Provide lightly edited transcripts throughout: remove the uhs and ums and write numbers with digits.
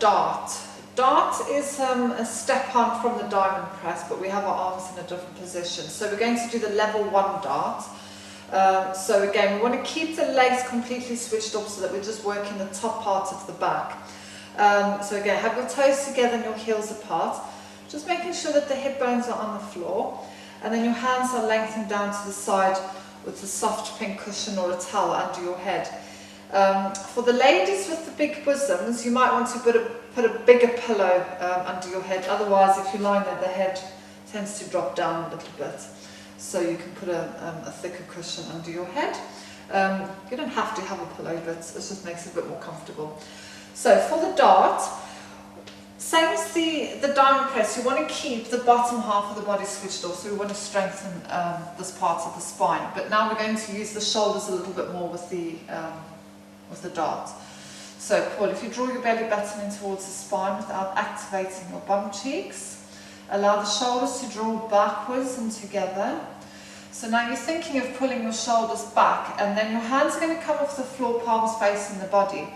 dart. Dart is a step on from the diamond press, but we have our arms in a different position. So we're going to do the level 1 dart. So again, we want to keep the legs completely switched off so that we're just working the top part of the back. So again, have your toes together and your heels apart, just making sure that the hip bones are on the floor, and then your hands are lengthened down to the side with a soft pink cushion or a towel under your head. For the ladies with the big bosoms, you might want to put a bigger pillow under your head. Otherwise, if you're lying there, the head tends to drop down a little bit. So you can put a thicker cushion under your head. You don't have to have a pillow, but it just makes it a bit more comfortable. So for the dart, same as the diamond press, you want to keep the bottom half of the body switched off, so we want to strengthen this part of the spine. But now we're going to use the shoulders a little bit more with the dart. So Paul, if you draw your belly button in towards the spine without activating your bum cheeks, allow the shoulders to draw backwards and together. So now you're thinking of pulling your shoulders back, and then your hands are going to come off the floor, palms facing the body.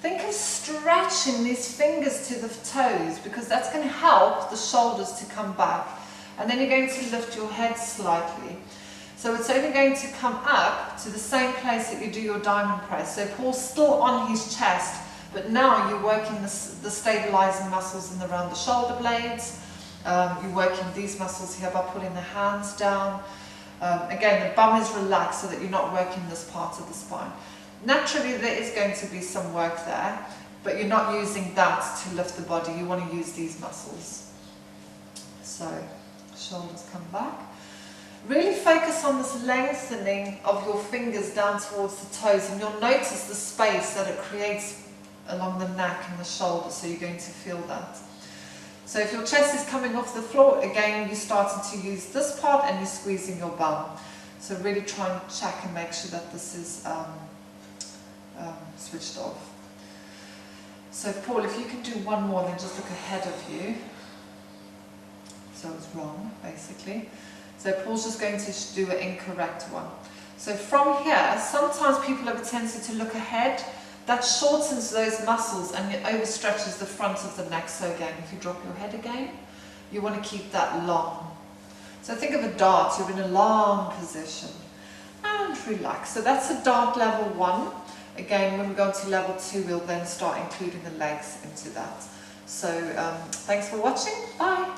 Think of stretching these fingers to the toes, because that's going to help the shoulders to come back. And then you're going to lift your head slightly. So it's only going to come up to the same place that you do your diamond press. So Paul's still on his chest, but now you're working the stabilizing muscles in around the shoulder blades. You're working these muscles here by pulling the hands down. Again, the bum is relaxed so that you're not working this part of the spine. Naturally, there is going to be some work there, but you're not using that to lift the body. You want to use these muscles. So, shoulders come back. Really focus on this lengthening of your fingers down towards the toes, and you'll notice the space that it creates along the neck and the shoulders, so you're going to feel that. So if your chest is coming off the floor, again, you're starting to use this part and you're squeezing your bum. So really try and check and make sure that this is switched off. So Paul, if you can do one more, then just look ahead of you. So it's wrong, basically. So Paul's just going to do an incorrect one. So from here, sometimes people have a tendency to look ahead. That shortens those muscles and it overstretches the front of the neck. So again, if you drop your head again, you want to keep that long. So think of a dart, you're in a long position. And relax. So that's a dart level 1. Again, when we go to level 2, we'll then start including the legs into that. So thanks for watching. Bye.